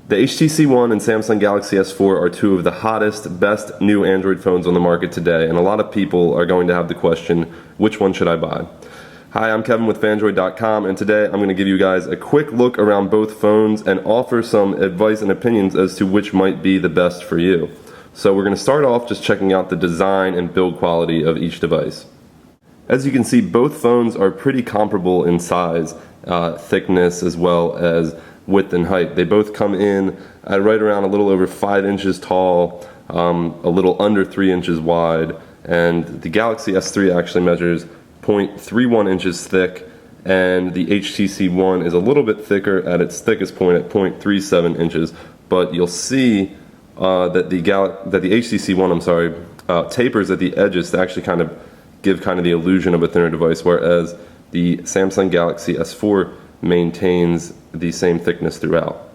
The HTC One and Samsung Galaxy S4 are two of the hottest, best new Android phones on the market today, and a lot of people are going to have the question, which one should I buy? Hi, I'm Kevin with Phandroid.com, and today I'm going to give you guys a quick look around both phones and offer some advice and opinions as to which might be the best for you. So we're going to start off just checking out the design and build quality of each device. As you can see, both phones are pretty comparable in size, thickness, as well as width and height. They both come in at right around a little over 5 inches tall, a little under 3 inches wide, and the Galaxy S3 actually measures 0.31 inches thick, and the HTC One is a little bit thicker at its thickest point at 0.37 inches. But you'll see that the HTC One, tapers at the edges to actually kind of give the illusion of a thinner device, whereas the Samsung Galaxy S4 maintains the same thickness throughout.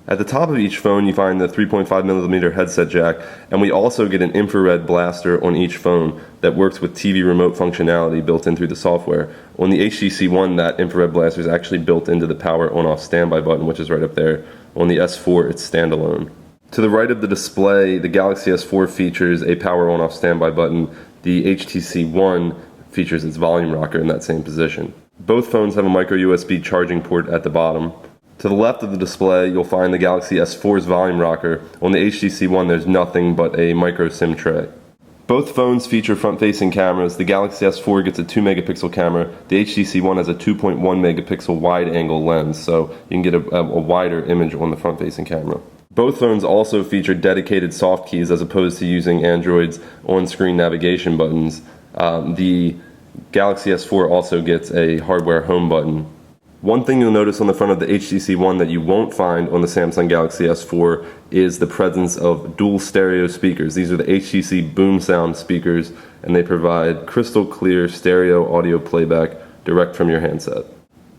At the top of each phone you find the 3.5mm headset jack, and we also get an infrared blaster on each phone that works with TV remote functionality built in through the software. On the HTC One, that infrared blaster is actually built into the power on-off standby button, which is right up there. On the S4, it's standalone. To the right of the display, the Galaxy S4 features a power on-off standby button. The HTC One features its volume rocker in that same position. Both phones have a micro USB charging port at the bottom. To the left of the display, you'll find the Galaxy S4's volume rocker. On the HTC One, there's nothing but a micro SIM tray. Both phones feature front-facing cameras. The Galaxy S4 gets a 2-megapixel camera. The HTC One has a 2.1 megapixel wide-angle lens, so you can get a wider image on the front-facing camera. Both phones also feature dedicated soft keys as opposed to using Android's on-screen navigation buttons. The Galaxy S4 also gets a hardware home button. One thing you'll notice on the front of the HTC One that you won't find on the Samsung Galaxy S4 is the presence of dual stereo speakers. These are the HTC Boom Sound speakers, and they provide crystal clear stereo audio playback direct from your handset.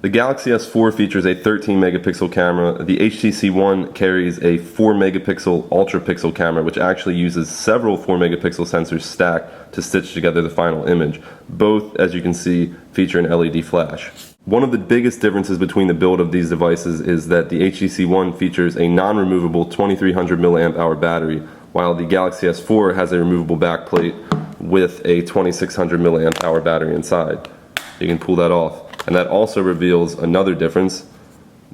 The Galaxy S4 features a 13-megapixel camera. The HTC One carries a 4-megapixel ultra-pixel camera, which actually uses several 4-megapixel sensors stacked to stitch together the final image. Both, as you can see, feature an LED flash. One of the biggest differences between the build of these devices is that the HTC One features a non-removable 2300 mAh battery, while the Galaxy S4 has a removable backplate with a 2600 mAh battery inside. You can pull that off. And that also reveals another difference.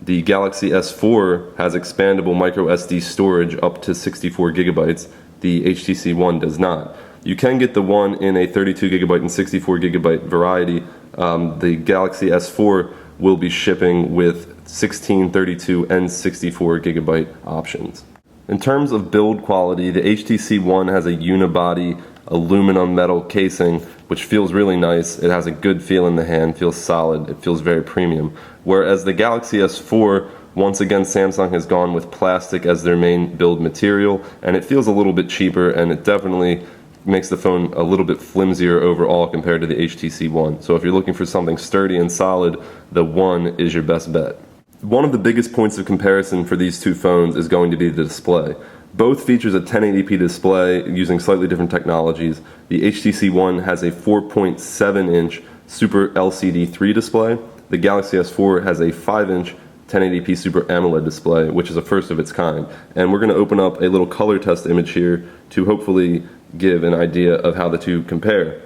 The Galaxy S4 has expandable micro SD storage up to 64 gigabytes. The HTC One does not. You can get the one in a 32 gigabyte and 64 gigabyte variety. The Galaxy S4 will be shipping with 16, 32, and 64 gigabyte options. In terms of build quality, the HTC One has a unibody aluminum metal casing, which feels really nice. It has a good feel in the hand, feels solid, it feels very premium. Whereas the Galaxy S4, once again, Samsung has gone with plastic as their main build material, and it feels a little bit cheaper, and it definitely makes the phone a little bit flimsier overall compared to the HTC One. So if you're looking for something sturdy and solid, the One is your best bet. One of the biggest points of comparison for these two phones is going to be the display. Both features a 1080p display using slightly different technologies. The HTC One has a 4.7-inch Super LCD 3 display. The Galaxy S4 has a 5-inch 1080p Super AMOLED display, which is a first of its kind. And we're going to open up a little color test image here to hopefully give an idea of how the two compare.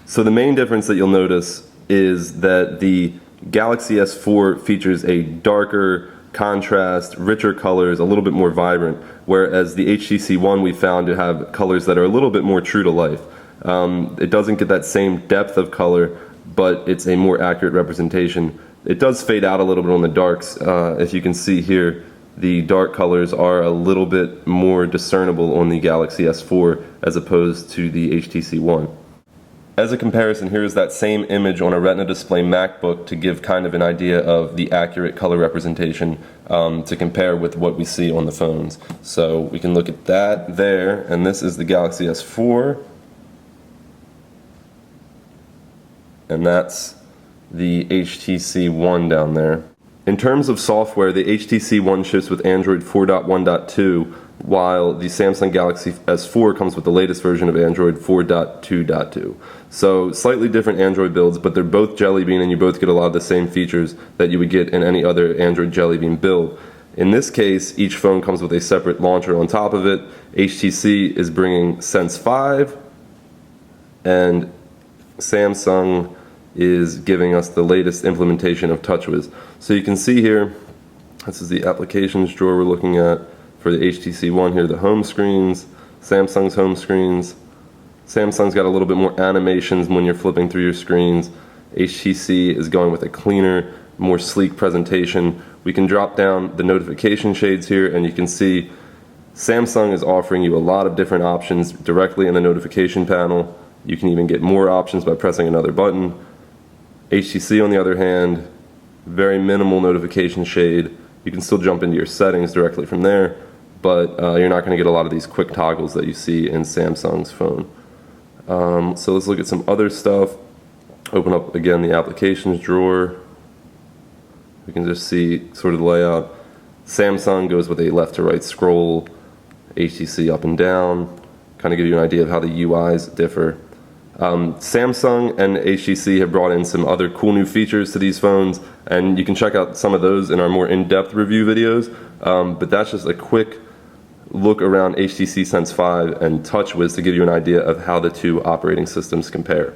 So the main difference that you'll notice is that the Galaxy S4 features a darker contrast, richer colors, a little bit more vibrant, whereas the HTC One we found to have colors that are a little bit more true to life. It doesn't get that same depth of color, but it's a more accurate representation. It does fade out a little bit on the darks. If you can see here, the dark colors are a little bit more discernible on the Galaxy S4 as opposed to the HTC One. As a comparison, here is that same image on a Retina display MacBook to give kind of an idea of the accurate color representation to compare with what we see on the phones. So we can look at that there, and this is the Galaxy S4, and that's the HTC One down there. In terms of software, the HTC One ships with Android 4.1.2. while the Samsung Galaxy S4 comes with the latest version of Android 4.2.2. So slightly different Android builds, but they're both Jelly Bean and you both get a lot of the same features that you would get in any other Android Jelly Bean build. In this case, each phone comes with a separate launcher on top of it. HTC is bringing Sense 5, and Samsung is giving us the latest implementation of TouchWiz. So you can see here, this is the applications drawer we're looking at for the HTC One. Here are the home screens, Samsung's home screens. Samsung's got a little bit more animations when you're flipping through your screens. HTC is going with a cleaner, more sleek presentation. We can drop down the notification shades here and you can see Samsung is offering you a lot of different options directly in the notification panel. You can even get more options by pressing another button. HTC, on the other hand, very minimal notification shade. You can still jump into your settings directly from there, but you're not going to get a lot of these quick toggles that you see in Samsung's phone. So let's look at some other stuff. Open up again the applications drawer. We can just see sort of the layout. Samsung goes with a left to right scroll, HTC up and down, kind of give you an idea of how the UIs differ. Samsung and HTC have brought in some other cool new features to these phones, and you can check out some of those in our more in-depth review videos, but that's just a quick look around HTC Sense 5 and TouchWiz to give you an idea of how the two operating systems compare.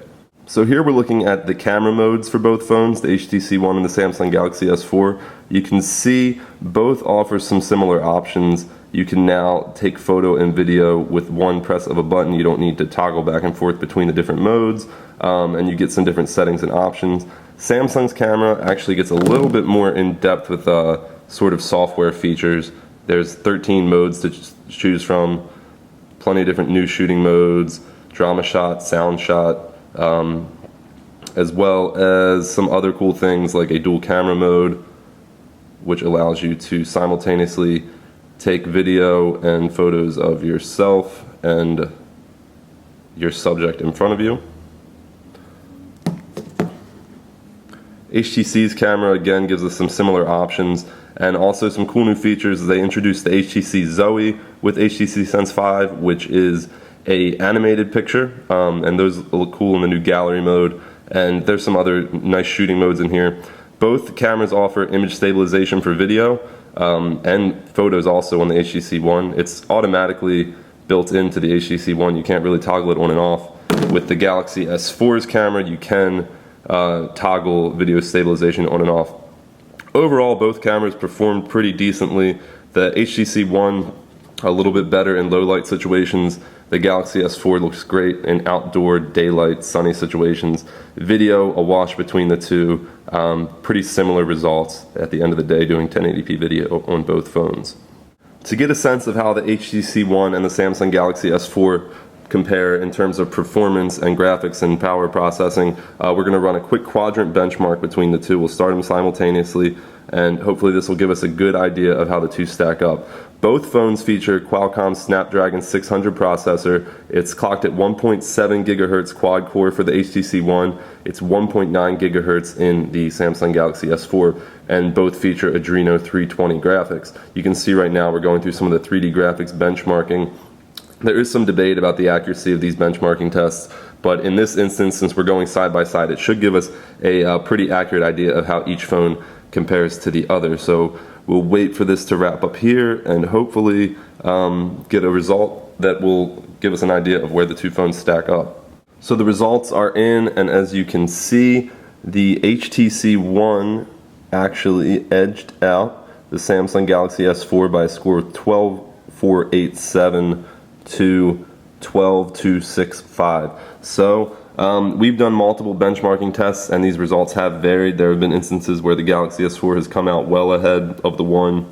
So here we're looking at the camera modes for both phones, the HTC One and the Samsung Galaxy S4. You can see both offer some similar options. You can now take photo and video with one press of a button. You don't need to toggle back and forth between the different modes, and you get some different settings and options. Samsung's camera actually gets a little bit more in depth with sort of software features. There's 13 modes to choose from, plenty of different new shooting modes, drama shot, sound shot, as well as some other cool things like a dual camera mode, which allows you to simultaneously take video and photos of yourself and your subject in front of you. HTC's camera again gives us some similar options and also some cool new features. They introduced the HTC Zoe with HTC Sense 5, which is a animated picture, and those look cool in the new gallery mode, and there's some other nice shooting modes in here. Both cameras offer image stabilization for video and photos also on the HTC One. It's automatically built into the HTC One. You can't really toggle it on and off. With the Galaxy S4's camera, you can toggle video stabilization on and off. Overall, both cameras performed pretty decently. The HTC One a little bit better in low light situations. The Galaxy S4 looks great in outdoor, daylight, sunny situations. Video, a wash between the two. Pretty similar results at the end of the day doing 1080p video on both phones. To get a sense of how the HTC One and the Samsung Galaxy S4 compare in terms of performance and graphics and power processing, we're going to run a quick quadrant benchmark between the two. We'll start them simultaneously, and hopefully this will give us a good idea of how the two stack up. Both phones feature Qualcomm's Snapdragon 600 processor. It's clocked at 1.7 gigahertz quad core for the HTC One. It's 1.9 gigahertz in the Samsung Galaxy S4, and both feature Adreno 320 graphics. You can see right now we're going through some of the 3D graphics benchmarking. There is some debate about the accuracy of these benchmarking tests, but in this instance, since we're going side by side, it should give us a pretty accurate idea of how each phone compares to the other. So we'll wait for this to wrap up here and hopefully get a result that will give us an idea of where the two phones stack up. So the results are in, and as you can see, the HTC One actually edged out the Samsung Galaxy S4 by a score of 12,487 to 12,265. So we've done multiple benchmarking tests and these results have varied. There have been instances where the Galaxy S4 has come out well ahead of the One,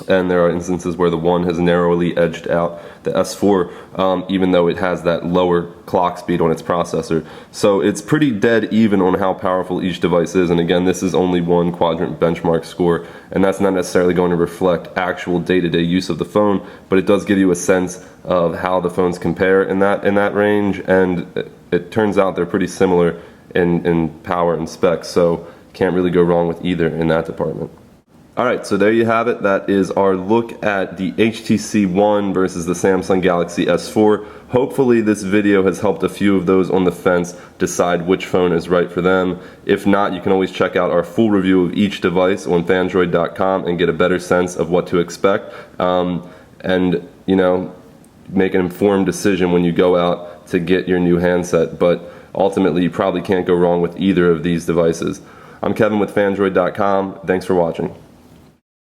and there are instances where the One has narrowly edged out the S4, even though it has that lower clock speed on its processor. So it's pretty dead even on how powerful each device is, and again, this is only one quadrant benchmark score, and that's not necessarily going to reflect actual day-to-day use of the phone, but it does give you a sense of how the phones compare in that range, and it turns out they're pretty similar in power and specs, so can't really go wrong with either in that department. Alright, so there you have it. That is our look at the HTC One versus the Samsung Galaxy S4. Hopefully this video has helped a few of those on the fence decide which phone is right for them. If not, you can always check out our full review of each device on Phandroid.com and get a better sense of what to expect. And, you know, make an informed decision when you go out to get your new handset. But ultimately, you probably can't go wrong with either of these devices. I'm Kevin with Phandroid.com. Thanks for watching.